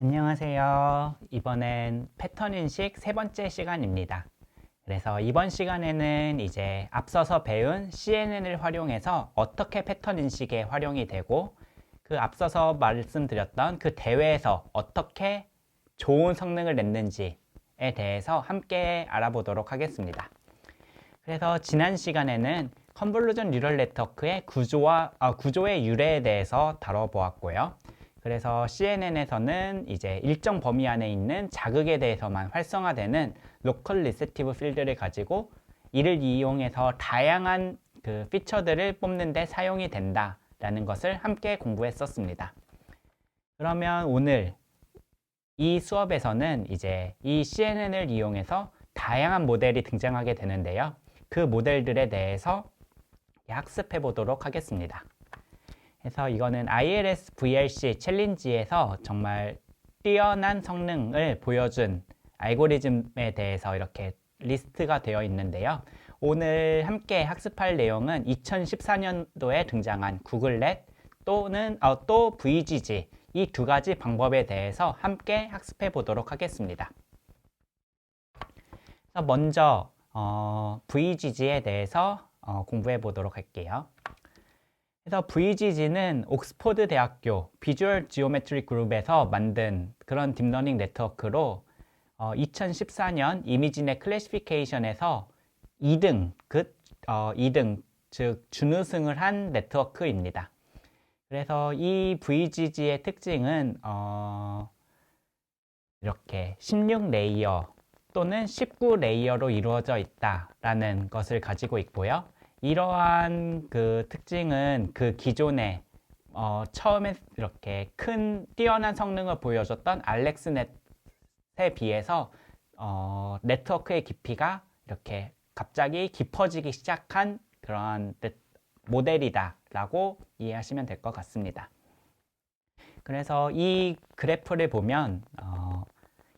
안녕하세요. 이번엔 패턴 인식 세 번째 시간입니다. 그래서 이번 시간에는 이제 앞서서 배운 CNN을 활용해서 어떻게 패턴 인식에 활용이 되고 그 앞서서 말씀드렸던 그 대회에서 어떻게 좋은 성능을 냈는지에 대해서 함께 알아보도록 하겠습니다. 그래서 지난 시간에는 컨볼루전 뉴럴 네트워크의 구조의 유래에 대해서 다뤄보았고요. 그래서 CNN에서는 이제 일정 범위 안에 있는 자극에 대해서만 활성화되는 로컬 리세티브 필드를 가지고 이를 이용해서 다양한 그 피처들을 뽑는 데 사용이 된다라는 것을 함께 공부했었습니다. 그러면 오늘 이 수업에서는 이제 이 CNN을 이용해서 다양한 모델이 등장하게 되는데요. 그 모델들에 대해서 학습해 보도록 하겠습니다. 그래서 이거는 ILS VRC 챌린지에서 정말 뛰어난 성능을 보여준 알고리즘에 대해서 이렇게 리스트가 되어 있는데요. 오늘 함께 학습할 내용은 2014년도에 등장한 구글렛 또는 또 VGG 이 두 가지 방법에 대해서 함께 학습해 보도록 하겠습니다. 먼저 VGG에 대해서 공부해 보도록 할게요. 그래서 VGG는 옥스퍼드 대학교 비주얼 지오메트릭 그룹에서 만든 그런 딥러닝 네트워크로 2014년 이미지넷 클래시피케이션에서 2등, 2등, 즉 준우승을 한 네트워크입니다. 그래서 이 VGG의 특징은 이렇게 16레이어 또는 19레이어로 이루어져 있다라는 것을 가지고 있고요. 이러한 그 특징은 그 기존에 처음에 이렇게 큰 뛰어난 성능을 보여줬던 알렉스넷에 비해서 네트워크의 깊이가 이렇게 갑자기 깊어지기 시작한 그러한 모델이다라고 이해하시면 될 것 같습니다. 그래서 이 그래프를 보면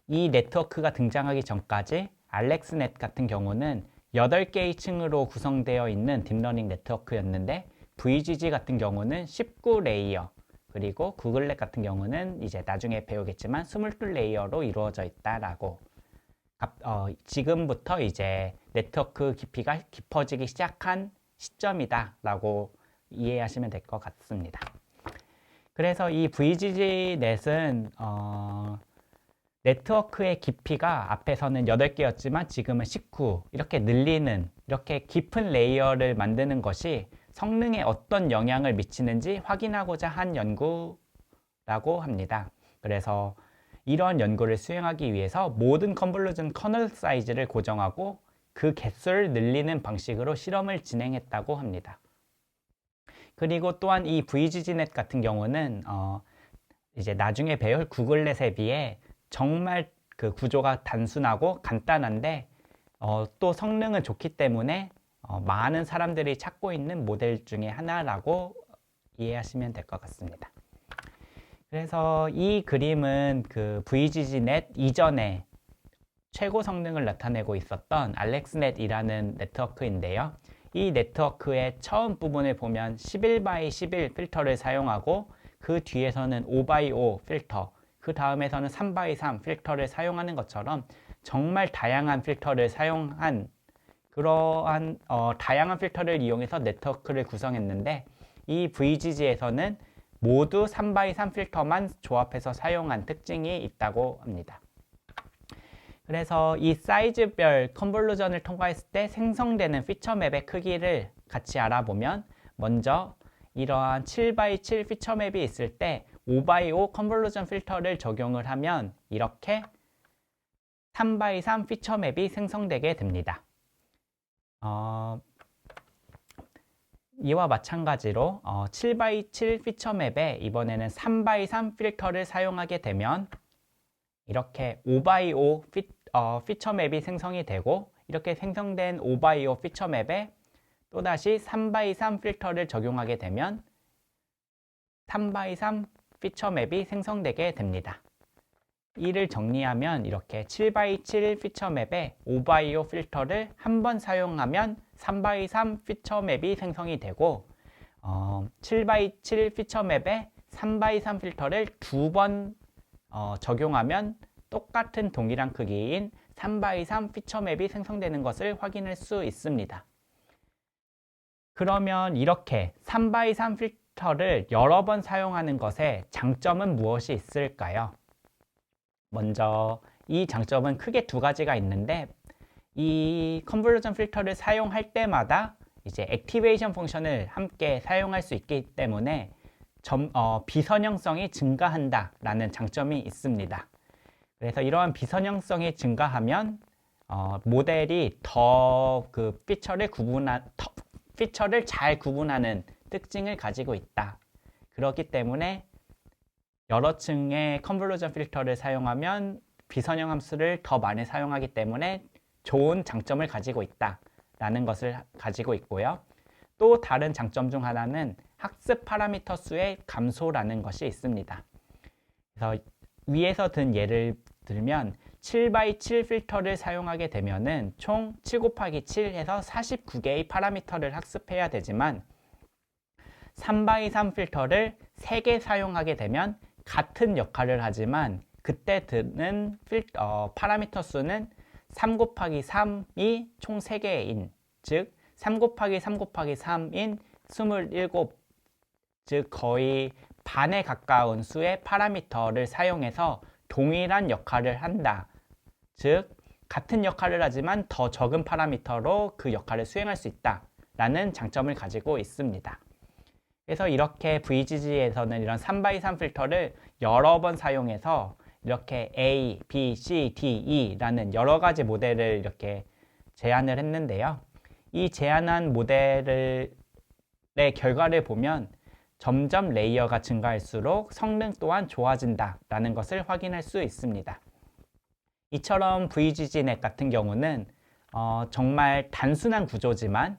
이 네트워크가 등장하기 전까지 알렉스넷 같은 경우는 8개의 층으로 구성되어 있는 딥러닝 네트워크였는데 VGG 같은 경우는 19레이어 그리고 구글렛 같은 경우는 이제 나중에 배우겠지만 22레이어로 이루어져 있다라고 지금부터 이제 네트워크 깊이가 깊어지기 시작한 시점이다 라고 이해하시면 될 것 같습니다. 그래서 이 VGG 넷은 네트워크의 깊이가 앞에서는 8개였지만 지금은 19 이렇게 늘리는 이렇게 깊은 레이어를 만드는 것이 성능에 어떤 영향을 미치는지 확인하고자 한 연구라고 합니다. 그래서 이러한 연구를 수행하기 위해서 모든 컨볼루전 커널 사이즈를 고정하고 그 개수를 늘리는 방식으로 실험을 진행했다고 합니다. 그리고 또한 이 VGG넷 같은 경우는 이제 나중에 배울 구글넷에 비해 정말 그 구조가 단순하고 간단한데 또 성능은 좋기 때문에 많은 사람들이 찾고 있는 모델 중에 하나라고 이해하시면 될 것 같습니다. 그래서 이 그림은 그 VGG넷 이전에 최고 성능을 나타내고 있었던 알렉스넷이라는 네트워크인데요. 이 네트워크의 처음 부분을 보면 11x11 필터를 사용하고 그 뒤에서는 5x5 필터 그 다음에서는 3x3 필터를 사용하는 것처럼 정말 다양한 필터를 사용한 그러한 다양한 필터를 이용해서 네트워크를 구성했는데 이 VGG에서는 모두 3x3 필터만 조합해서 사용한 특징이 있다고 합니다. 그래서 이 사이즈별 컨볼루전을 통과했을 때 생성되는 피처맵의 크기를 같이 알아보면 먼저 이러한 7x7 피처맵이 있을 때 5x5 컨볼루전 필터를 적용을 하면 이렇게 3x3 피처맵이 생성되게 됩니다. 이와 마찬가지로 7x7 피처맵에 이번에는 3x3 필터를 사용하게 되면 이렇게 5x5 피처맵이 생성이 되고 이렇게 생성된 5x5 피처맵에 또다시 3x3 필터를 적용하게 되면 3x3 피처맵이 생성되게 됩니다. 이를 정리하면 이렇게 7x7 피처맵에 5x5 필터를 한 번 사용하면 3x3 피처맵이 생성이 되고 7x7 피처맵에 3x3 필터를 두 번 적용하면 똑같은 동일한 크기인 3x3 피처맵이 생성되는 것을 확인할 수 있습니다. 그러면 이렇게 3x3 필터를 여러 번 사용하는 것의 장점은 무엇이 있을까요? 먼저 이 장점은 크게 두 가지가 있는데, 이 컨볼루션 필터를 사용할 때마다 이제 액티베이션 펑션을 함께 사용할 수 있기 때문에 비선형성이 증가한다라는 장점이 있습니다. 그래서 이러한 비선형성이 증가하면 모델이 더 그 피처를 잘 구분하는 특징을 가지고 있다. 그렇기 때문에 여러 층의 컨볼루션 필터를 사용하면 비선형 함수를 더 많이 사용하기 때문에 좋은 장점을 가지고 있다라는 것을 가지고 있고요. 또 다른 장점 중 하나는 학습 파라미터 수의 감소라는 것이 있습니다. 그래서 위에서 든 예를 들면 7x7 필터를 사용하게 되면은 총 7 곱하기 7 해서 49개의 파라미터를 학습해야 되지만 3x3 필터를 3개 사용하게 되면 같은 역할을 하지만 그때 드는 파라미터 수는 3 곱하기 3이 총 3개인, 즉 3 곱하기 3 곱하기 3인 27, 즉 거의 반에 가까운 수의 파라미터를 사용해서 동일한 역할을 한다. 즉 같은 역할을 하지만 더 적은 파라미터로 그 역할을 수행할 수 있다라는 장점을 가지고 있습니다. 그래서 이렇게 VGG에서는 이런 3x3 필터를 여러 번 사용해서 이렇게 A, B, C, D, E라는 여러 가지 모델을 이렇게 제안을 했는데요. 이 제안한 모델의 결과를 보면 점점 레이어가 증가할수록 성능 또한 좋아진다라는 것을 확인할 수 있습니다. 이처럼 VGG넷 같은 경우는 정말 단순한 구조지만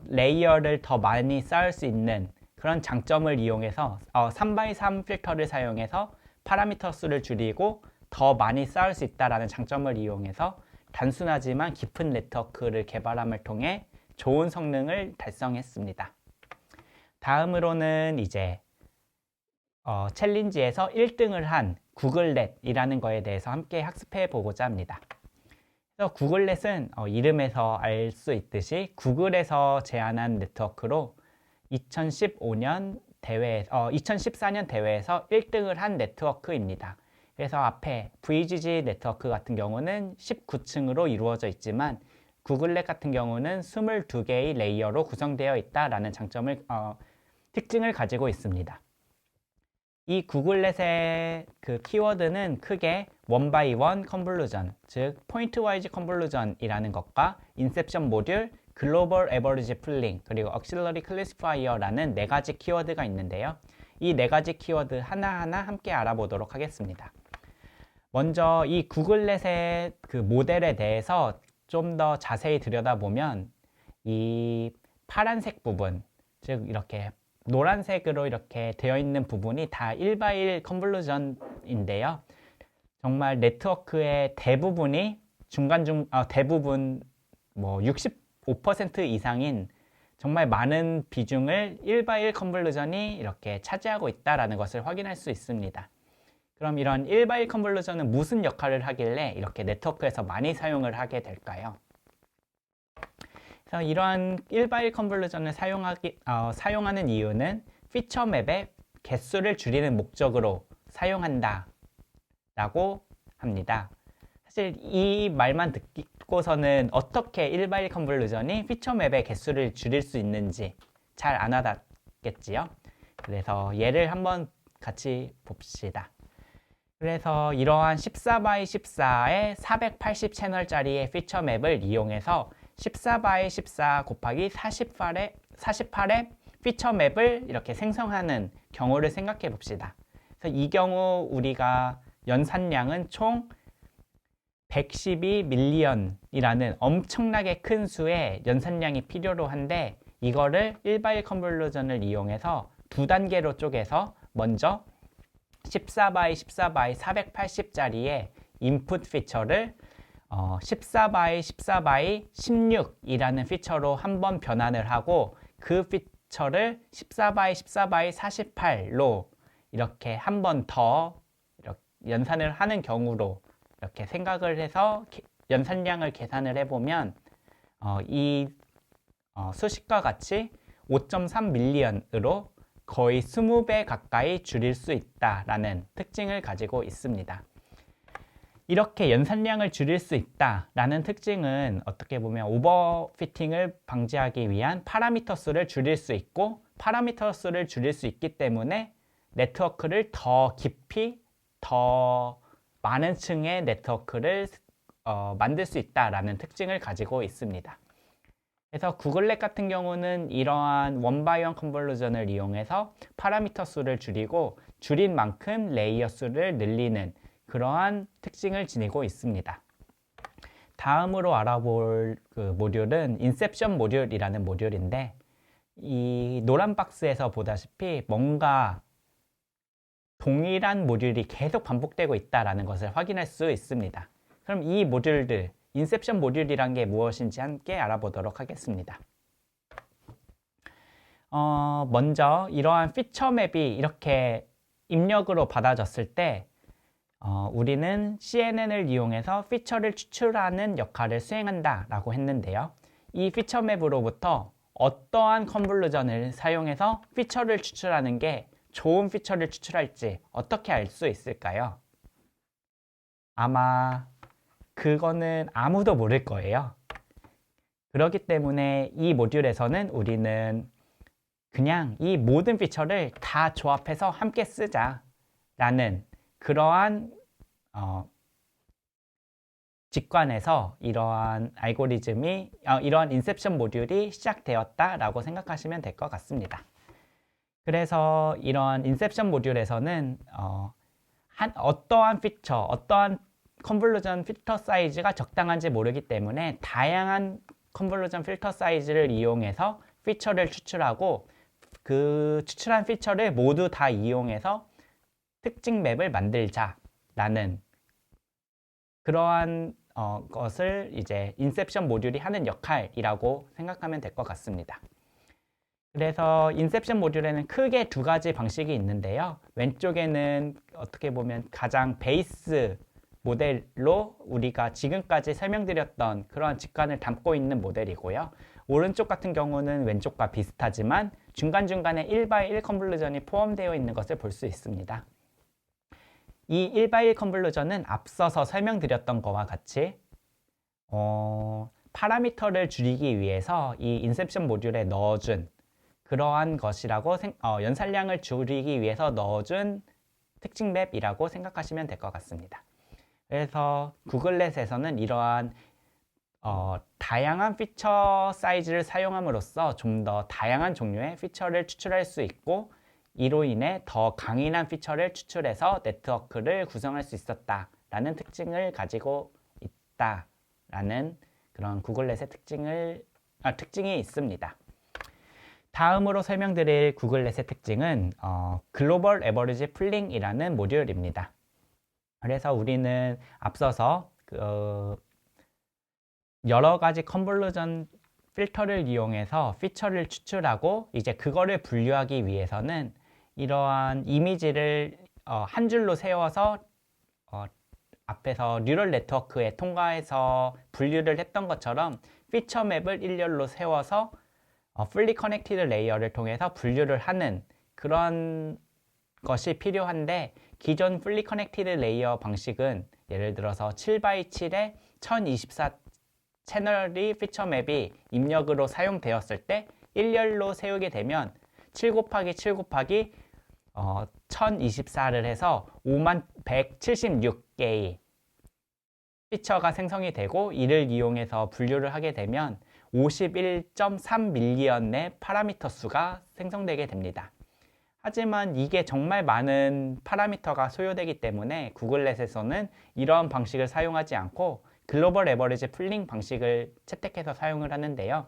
레이어를 더 많이 쌓을 수 있는 그런 장점을 이용해서 3x3 필터를 사용해서 파라미터 수를 줄이고 더 많이 쌓을 수 있다는 장점을 이용해서 단순하지만 깊은 네트워크를 개발함을 통해 좋은 성능을 달성했습니다. 다음으로는 이제 챌린지에서 1등을 한 구글넷이라는 거에 대해서 함께 학습해 보고자 합니다. 그래서 구글넷은 이름에서 알 수 있듯이 구글에서 제안한 네트워크로 2014년 대회에서 1등을 한 네트워크입니다. 그래서 앞에 VGG 네트워크 같은 경우는 19층으로 이루어져 있지만 구글넷 같은 경우는 22개의 레이어로 구성되어 있다라는 특징을 가지고 있습니다. 이 구글넷의 그 키워드는 크게 원바이원 컨볼루전, 즉 포인트 와이즈 컨볼루전이라는 것과 인셉션 모듈, 글로벌 에버리지 풀링, 그리고 억실러리 클래시파이어라는 네 가지 키워드가 있는데요. 이 네 가지 키워드 하나하나 함께 알아보도록 하겠습니다. 먼저 이 구글넷의 그 모델에 대해서 좀 더 자세히 들여다보면 이 파란색 부분, 즉 이렇게 노란색으로 이렇게 되어 있는 부분이 다 1x1 컨볼루전인데요. 정말 네트워크의 대부분이 대부분 65% 이상인 정말 많은 비중을 1x1 컨볼루전이 이렇게 차지하고 있다는 것을 확인할 수 있습니다. 그럼 이런 1x1 컨볼루전은 무슨 역할을 하길래 이렇게 네트워크에서 많이 사용을 하게 될까요? 그래서 이러한 1x1 컨볼루전을 사용하는 이유는 피처맵의 개수를 줄이는 목적으로 사용한다 라고 합니다. 사실 이 말만 듣고서는 어떻게 1x1 컨볼루전이 피처맵의 개수를 줄일 수 있는지 잘 안 와닿겠지요. 그래서 예를 한번 같이 봅시다. 그래서 이러한 14x14의 480 채널짜리의 피처맵을 이용해서 14x14 곱하기 48의 피처맵을 이렇게 생성하는 경우를 생각해 봅시다. 그래서 이 경우 우리가 연산량은 총 112 밀리언이라는 엄청나게 큰 수의 연산량이 필요로 한데 이거를 1x1 컨볼루전을 이용해서 두 단계로 쪼개서 먼저 14x14x 480짜리의 인풋 피처를 14x14x 16이라는 피처로 한번 변환을 하고 그 피처를 14x14x 48로 이렇게 한 번 더 연산을 하는 경우로 이렇게 생각을 해서 연산량을 계산을 해보면 이 수식과 같이 5.3밀리언으로 거의 20배 가까이 줄일 수 있다라는 특징을 가지고 있습니다. 이렇게 연산량을 줄일 수 있다라는 특징은 어떻게 보면 오버피팅을 방지하기 위한 파라미터 수를 줄일 수 있고, 파라미터 수를 줄일 수 있기 때문에 네트워크를 더 깊이 더 많은 층의 네트워크를 만들 수 있다라는 특징을 가지고 있습니다. 그래서 구글렛 같은 경우는 이러한 원바이원 컨볼루전을 이용해서 파라미터 수를 줄이고 줄인 만큼 레이어 수를 늘리는 그러한 특징을 지니고 있습니다. 다음으로 알아볼 그 모듈은 인셉션 모듈이라는 모듈인데, 이 노란 박스에서 보다시피 뭔가 동일한 모듈이 계속 반복되고 있다는 것을 확인할 수 있습니다. 그럼 이 모듈들, 인셉션 모듈이란 게 무엇인지 함께 알아보도록 하겠습니다. 먼저 이러한 피처 맵이 이렇게 입력으로 받아졌을 때 우리는 CNN을 이용해서 피처를 추출하는 역할을 수행한다 라고 했는데요. 이 피처 맵으로부터 어떠한 컨볼루전을 사용해서 피처를 추출하는 게 좋은 피처를 추출할지 어떻게 알 수 있을까요? 아마 그거는 아무도 모를 거예요. 그렇기 때문에 이 모듈에서는 우리는 그냥 이 모든 피처를 다 조합해서 함께 쓰자 라는 그러한 직관에서 이러한 알고리즘이 이러한 인셉션 모듈이 시작되었다라고 생각하시면 될 것 같습니다. 그래서 이러한 인셉션 모듈에서는 어떠한 피처, 어떠한 컨볼루전 필터 사이즈가 적당한지 모르기 때문에 다양한 컨볼루전 필터 사이즈를 이용해서 피처를 추출하고 그 추출한 피처를 모두 다 이용해서 특징 맵을 만들자라는 그러한 것을 이제 인셉션 모듈이 하는 역할이라고 생각하면 될 것 같습니다. 그래서 인셉션 모듈에는 크게 두 가지 방식이 있는데요. 왼쪽에는 어떻게 보면 가장 베이스 모델로 우리가 지금까지 설명드렸던 그런 직관을 담고 있는 모델이고요. 오른쪽 같은 경우는 왼쪽과 비슷하지만 중간중간에 1x1 컨볼루전이 포함되어 있는 것을 볼 수 있습니다. 이 1x1 컨볼루전은 앞서서 설명드렸던 것과 같이 파라미터를 줄이기 위해서 이 인셉션 모듈에 넣어준 그러한 것이라고 연산량을 줄이기 위해서 넣어준 특징 맵이라고 생각하시면 될 것 같습니다. 그래서 구글렛에서는 이러한 다양한 피처 사이즈를 사용함으로써 좀 더 다양한 종류의 피처를 추출할 수 있고, 이로 인해 더 강인한 피처를 추출해서 네트워크를 구성할 수 있었다라는 특징을 가지고 있다라는 그런 구글렛의 특징이 있습니다. 다음으로 설명드릴 구글렛의 특징은 글로벌 에버리지 풀링이라는 모듈입니다. 그래서 우리는 앞서서 여러 가지 컨볼루전 필터를 이용해서 피처를 추출하고 이제 그거를 분류하기 위해서는 이러한 이미지를 한 줄로 세워서 앞에서 뉴럴 네트워크에 통과해서 분류를 했던 것처럼 피처 맵을 일렬로 세워서 fully connected 레이어를 통해서 분류를 하는 그런 것이 필요한데, 기존 fully connected 레이어 방식은 예를 들어서 7x7에 1024 채널이 피처 맵이 입력으로 사용되었을 때 일렬로 세우게 되면 7 곱하기 7 곱하기 1024를 해서 5176개의 피처가 생성이 되고, 이를 이용해서 분류를 하게 되면 51.3밀리언의 파라미터 수가 생성되게 됩니다. 하지만 이게 정말 많은 파라미터가 소요되기 때문에 구글렛에서는 이러한 방식을 사용하지 않고 글로벌 에버리지 풀링 방식을 채택해서 사용을 하는데요.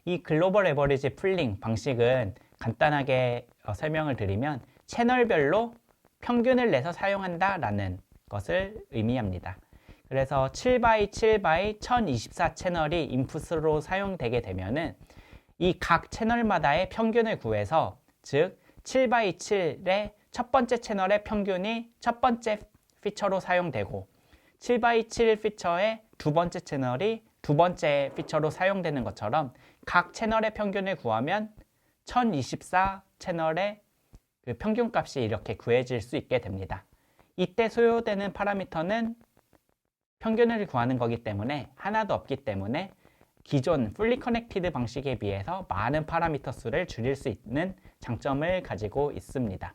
이 글로벌 에버리지 풀링 방식은 간단하게 설명을 드리면 채널별로 평균을 내서 사용한다라는 것을 의미합니다. 그래서 7x7x 1024 채널이 인풋으로 사용되게 되면은 이 각 채널마다의 평균을 구해서, 즉 7x7에 첫 번째 채널의 평균이 첫 번째 피처로 사용되고 7x7 피처의 두 번째 채널이 두 번째 피처로 사용되는 것처럼 각 채널의 평균을 구하면 1024 채널의 그 평균값이 이렇게 구해질 수 있게 됩니다. 이때 소요되는 파라미터는 평균을 구하는 거기 때문에 하나도 없기 때문에 기존 풀리 커넥티드 방식에 비해서 많은 파라미터 수를 줄일 수 있는 장점을 가지고 있습니다.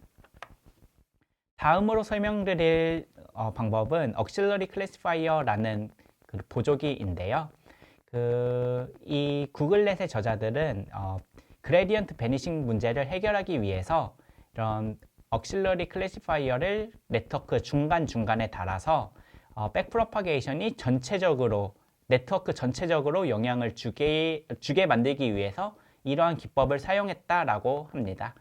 다음으로 설명드릴 방법은 Auxiliary Classifier라는 그 보조기인데요. 이 구글넷의 저자들은 그레디언트 베니싱 문제를 해결하기 위해서 이런 Auxiliary Classifier를 네트워크 중간중간에 달아서 백프로파게이션이 전체적으로 네트워크 전체적으로 영향을 주게 만들기 위해서 이러한 기법을 사용했다라고 합니다.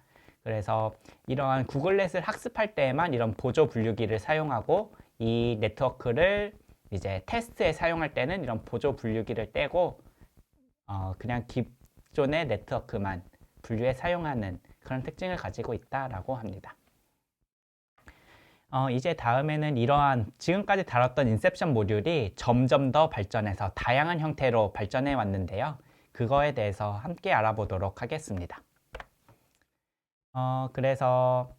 그래서 이러한 구글넷을 학습할 때에만 이런 보조 분류기를 사용하고 이 네트워크를 이제 테스트에 사용할 때는 이런 보조 분류기를 떼고 그냥 기존의 네트워크만 분류에 사용하는 그런 특징을 가지고 있다라고 합니다. 이제 다음에는 이러한 지금까지 다뤘던 인셉션 모듈이 점점 더 발전해서 다양한 형태로 발전해 왔는데요. 그거에 대해서 함께 알아보도록 하겠습니다. 그래서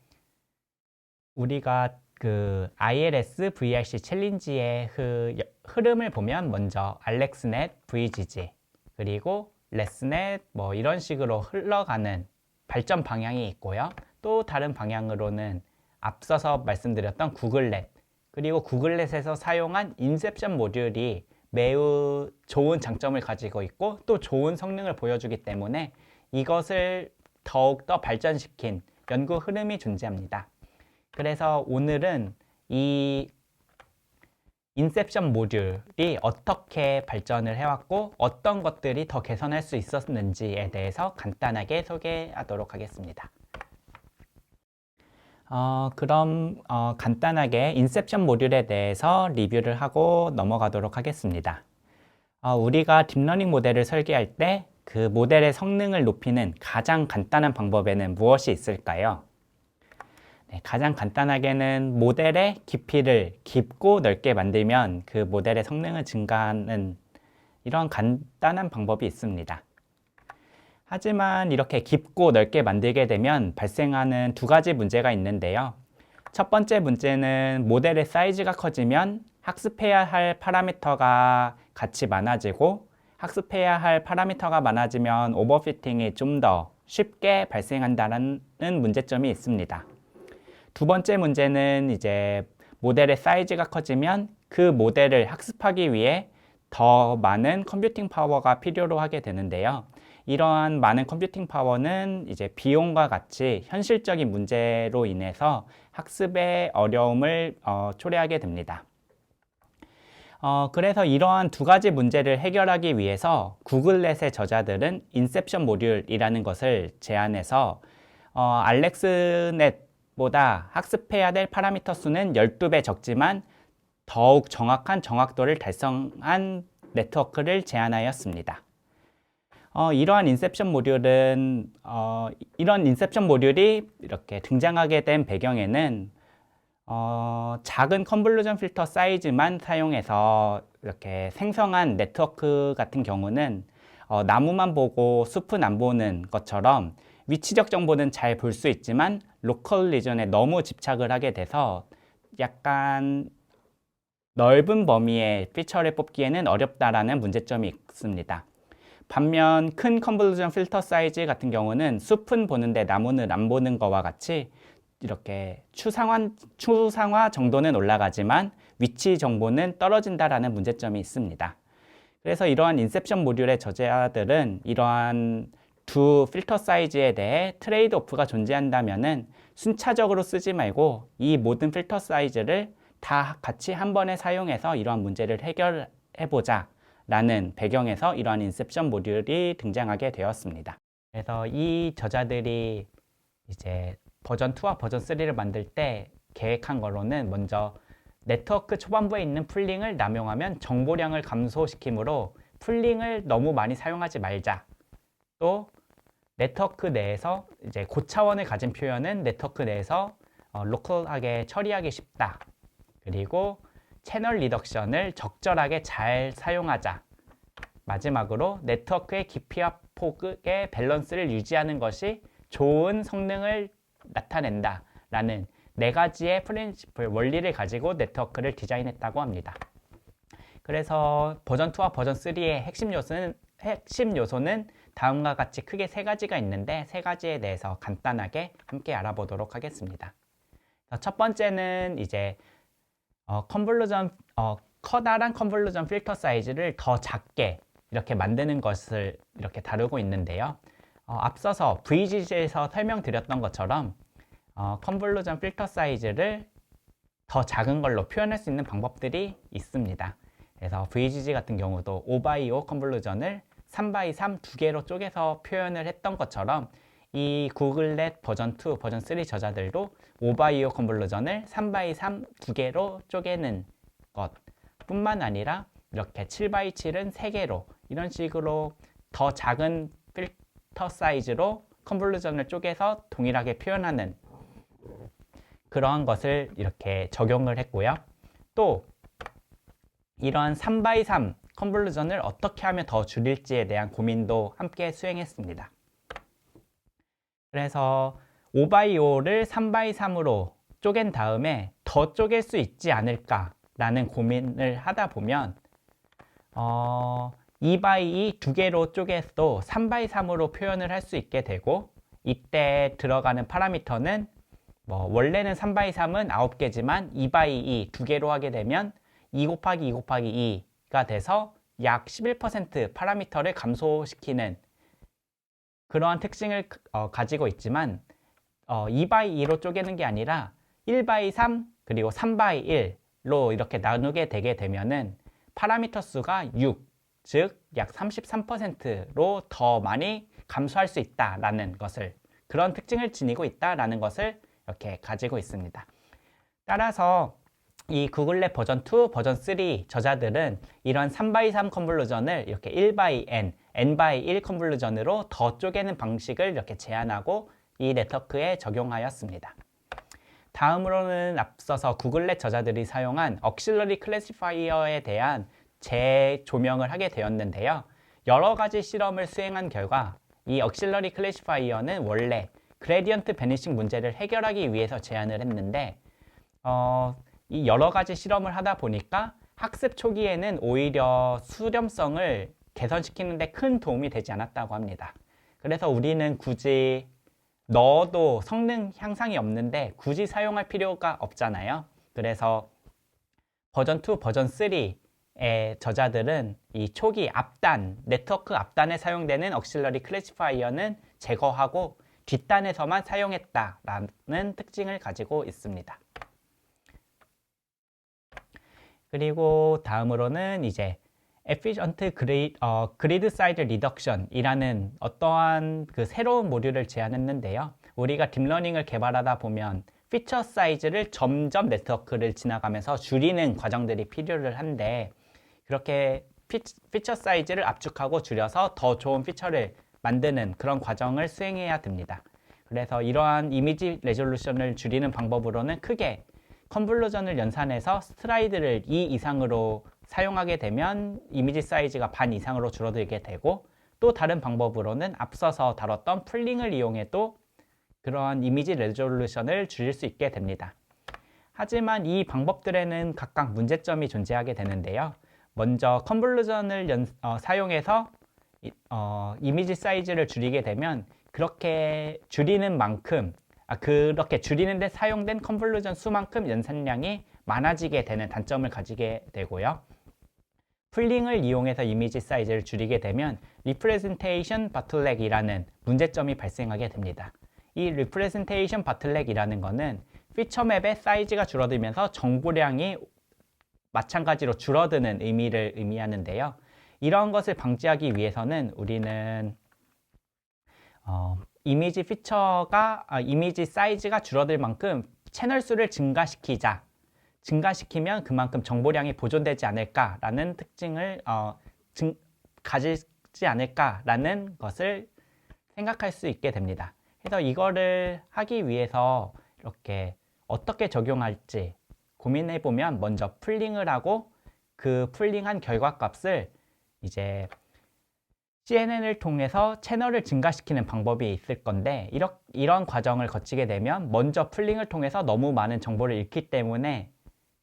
우리가 그 ILS VRC 챌린지의 흐름을 보면 먼저 알렉스넷, VGG, 그리고 레스넷 뭐 이런 식으로 흘러가는 발전 방향이 있고요. 또 다른 방향으로는 앞서서 말씀드렸던 구글넷, 그리고 구글넷에서 사용한 인셉션 모듈이 매우 좋은 장점을 가지고 있고 또 좋은 성능을 보여주기 때문에 이것을 더욱더 발전시킨 연구 흐름이 존재합니다. 그래서 오늘은 이 인셉션 모듈이 어떻게 발전을 해왔고 어떤 것들이 더 개선할 수 있었는지에 대해서 간단하게 소개하도록 하겠습니다. 그럼 간단하게 인셉션 모듈에 대해서 리뷰를 하고 넘어가도록 하겠습니다. 우리가 딥러닝 모델을 설계할 때 그 모델의 성능을 높이는 가장 간단한 방법에는 무엇이 있을까요? 네, 가장 간단하게는 모델의 깊이를 깊고 넓게 만들면 그 모델의 성능을 증가하는 이런 간단한 방법이 있습니다. 하지만 이렇게 깊고 넓게 만들게 되면 발생하는 두 가지 문제가 있는데요. 첫 번째 문제는 모델의 사이즈가 커지면 학습해야 할 파라미터가 같이 많아지고 학습해야 할 파라미터가 많아지면 오버피팅이 좀 더 쉽게 발생한다는 문제점이 있습니다. 두 번째 문제는 이제 모델의 사이즈가 커지면 그 모델을 학습하기 위해 더 많은 컴퓨팅 파워가 필요로 하게 되는데요. 이러한 많은 컴퓨팅 파워는 이제 비용과 같이 현실적인 문제로 인해서 학습의 어려움을 초래하게 됩니다. 그래서 이러한 두 가지 문제를 해결하기 위해서 구글넷의 저자들은 인셉션 모듈이라는 것을 제안해서 알렉스넷보다 학습해야 될 파라미터 수는 12배 적지만 더욱 정확한 정확도를 달성한 네트워크를 제안하였습니다. 이러한 인셉션 모듈이 이렇게 등장하게 된 배경에는 작은 컨볼루션 필터 사이즈만 사용해서 이렇게 생성한 네트워크 같은 경우는 나무만 보고 숲은 안 보는 것처럼 위치적 정보는 잘 볼 수 있지만 로컬 리전에 너무 집착을 하게 돼서 약간 넓은 범위의 피처를 뽑기에는 어렵다라는 문제점이 있습니다. 반면 큰 컨볼루션 필터 사이즈 같은 경우는 숲은 보는데 나무는 안 보는 거와 같이 이렇게 추상화 정도는 올라가지만 위치 정보는 떨어진다라는 문제점이 있습니다. 그래서 이러한 인셉션 모듈의 저자들은 이러한 두 필터 사이즈에 대해 트레이드 오프가 존재한다면은 순차적으로 쓰지 말고 이 모든 필터 사이즈를 다 같이 한 번에 사용해서 이러한 문제를 해결해보자 라는 배경에서 이러한 인셉션 모듈이 등장하게 되었습니다. 그래서 이 저자들이 이제 버전 2와 버전 3를 만들 때 계획한 거로는 먼저 네트워크 초반부에 있는 풀링을 남용하면 정보량을 감소시키므로 풀링을 너무 많이 사용하지 말자. 또 네트워크 내에서 이제 고차원을 가진 표현은 네트워크 내에서 로컬하게 처리하기 쉽다. 그리고 채널 리덕션을 적절하게 잘 사용하자. 마지막으로 네트워크의 깊이와 폭의 밸런스를 유지하는 것이 좋은 성능을 나타낸다 라는 네 가지의 프린시플, 원리를 가지고 네트워크를 디자인했다고 합니다. 그래서 버전 2와 버전 3의 핵심 요소는 다음과 같이 크게 세 가지가 있는데 세 가지에 대해서 간단하게 함께 알아보도록 하겠습니다. 첫 번째는 이제 커다란 컨볼루전 필터 사이즈를 더 작게 이렇게 만드는 것을 이렇게 다루고 있는데요. 앞서서 VGG에서 설명드렸던 것처럼 컨볼루전 필터 사이즈를 더 작은 걸로 표현할 수 있는 방법들이 있습니다. 그래서 VGG 같은 경우도 5x5 컨볼루전을 3x3 두 개로 쪼개서 표현을 했던 것처럼 이 구글넷 버전 2, 버전 3 저자들도 5x5 컨볼루전을 3x3 두 개로 쪼개는 것 뿐만 아니라 이렇게 7x7은 3개로 이런 식으로 더 작은 필터 사이즈로 컨볼루전을 쪼개서 동일하게 표현하는 그러한 것을 이렇게 적용을 했고요. 또 이러한 3x3 컨볼루전을 어떻게 하면 더 줄일지에 대한 고민도 함께 수행했습니다. 그래서 5x5를 3x3으로 쪼갠 다음에 더 쪼갤 수 있지 않을까라는 고민을 하다 보면 2x2 두 개로 쪼개도 3x3으로 표현을 할 수 있게 되고 이때 들어가는 파라미터는 원래는 3x3은 9개지만 2x2 두 개로 하게 되면 2 곱하기 2 곱하기 2가 돼서 약 11% 파라미터를 감소시키는 그러한 특징을 가지고 있지만 2x2로 쪼개는 게 아니라 1x3 그리고 3x1로 이렇게 나누게 되게 되면은 파라미터 수가 6, 즉 약 33%로 더 많이 감소할 수 있다라는 것을 그런 특징을 지니고 있다라는 것을 이렇게 가지고 있습니다. 따라서 이 구글넷 버전 2, 버전 3 저자들은 이런 3x3 컨볼루전을 이렇게 1x(n), n×1 컨볼루전으로 더 쪼개는 방식을 이렇게 제안하고 이 네트워크에 적용하였습니다. 다음으로는 앞서서 구글넷 저자들이 사용한 억실러리 클래시파이어에 대한 재조명을 하게 되었는데요. 여러 가지 실험을 수행한 결과 이 억실러리 클래시파이어는 원래 그레디언트 베니싱 문제를 해결하기 위해서 제안을 했는데 이 여러 가지 실험을 하다 보니까 학습 초기에는 오히려 수렴성을 개선시키는 데 큰 도움이 되지 않았다고 합니다. 그래서 우리는 굳이 넣어도 성능 향상이 없는데 굳이 사용할 필요가 없잖아요. 그래서 버전 2, 버전 3의 저자들은 이 초기 앞단, 네트워크 앞단에 사용되는 억실러리 클래시파이어는 제거하고 뒷단에서만 사용했다라는 특징을 가지고 있습니다. 그리고 다음으로는 이제 Efficient Grid Size Reduction 이라는 어떠한 그 새로운 모듈을 제안했는데요. 우리가 딥러닝을 개발하다 보면 피처 사이즈를 점점 네트워크를 지나가면서 줄이는 과정들이 필요를 한데 그렇게 피처 사이즈를 압축하고 줄여서 더 좋은 피처를 만드는 그런 과정을 수행해야 됩니다. 그래서 이러한 이미지 레졸루션을 줄이는 방법으로는 크게 컨볼루전을 연산해서 스트라이드를 2 이상으로 사용하게 되면 이미지 사이즈가 반 이상으로 줄어들게 되고 또 다른 방법으로는 앞서서 다뤘던 풀링을 이용해도 그러한 이미지 레졸루션을 줄일 수 있게 됩니다. 하지만 이 방법들에는 각각 문제점이 존재하게 되는데요. 먼저 컨볼루전을 사용해서 이미지 사이즈를 줄이게 되면 그렇게 줄이는 만큼 그렇게 줄이는데 사용된 컨볼루전 수만큼 연산량이 많아지게 되는 단점을 가지게 되고요. 풀링을 이용해서 이미지 사이즈를 줄이게 되면 리프레젠테이션 바틀렉이라는 문제점이 발생하게 됩니다. 이 리프레젠테이션 바틀렉이라는 것은 피처맵의 사이즈가 줄어들면서 정보량이 마찬가지로 줄어드는 의미를 의미하는데요. 이런 것을 방지하기 위해서는 우리는 이미지 사이즈가 줄어들 만큼 채널 수를 증가시키면 그만큼 정보량이 보존되지 않을까라는 특징을 가지지 않을까라는 것을 생각할 수 있게 됩니다. 그래서 이거를 하기 위해서 이렇게 어떻게 적용할지 고민해 보면 먼저 풀링을 하고 그 풀링한 결과값을 이제 CNN을 통해서 채널을 증가시키는 방법이 있을 건데 이런 과정을 거치게 되면 먼저 풀링을 통해서 너무 많은 정보를 잃기 때문에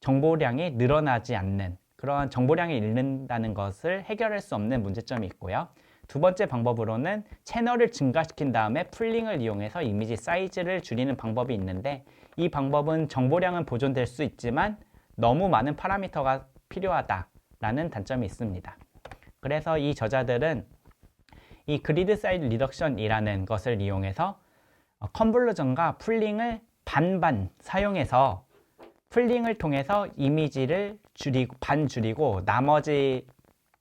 정보량이 늘어나지 않는 그러한 정보량이 잃는다는 것을 해결할 수 없는 문제점이 있고요. 두 번째 방법으로는 채널을 증가시킨 다음에 풀링을 이용해서 이미지 사이즈를 줄이는 방법이 있는데 이 방법은 정보량은 보존될 수 있지만 너무 많은 파라미터가 필요하다라는 단점이 있습니다. 그래서 이 저자들은 이 그리드 사이즈 리덕션이라는 것을 이용해서 컨볼루전과 풀링을 반반 사용해서 풀링을 통해서 이미지를 반 줄이고 나머지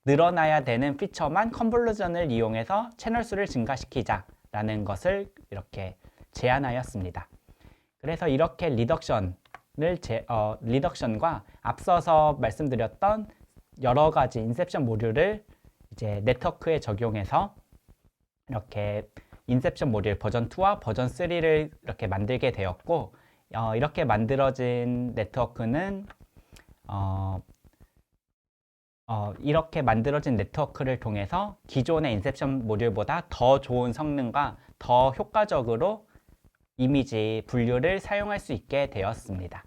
늘어나야 되는 피처만 컨볼루전을 이용해서 채널 수를 증가시키자라는 것을 이렇게 제안하였습니다. 그래서 이렇게 리덕션과 앞서서 말씀드렸던 여러 가지 인셉션 모듈을 이제 네트워크에 적용해서 이렇게 인셉션 모듈 버전 2와 버전 3를 이렇게 만들게 되었고 이렇게 만들어진 네트워크는 이렇게 만들어진 네트워크를 통해서 기존의 인셉션 모듈보다 더 좋은 성능과 더 효과적으로 이미지 분류를 사용할 수 있게 되었습니다.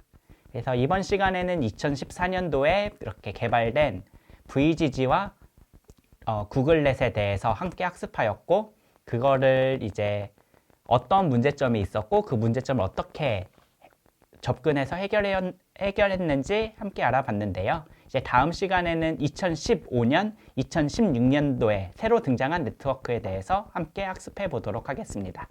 그래서 이번 시간에는 2014년도에 이렇게 개발된 VGG와 구글넷에 대해서 함께 학습하였고 그거를 이제 어떤 문제점이 있었고 그 문제점을 어떻게 접근해서 해결했는지 함께 알아봤는데요. 이제 다음 시간에는 2015년, 2016년도에 새로 등장한 네트워크에 대해서 함께 학습해 보도록 하겠습니다.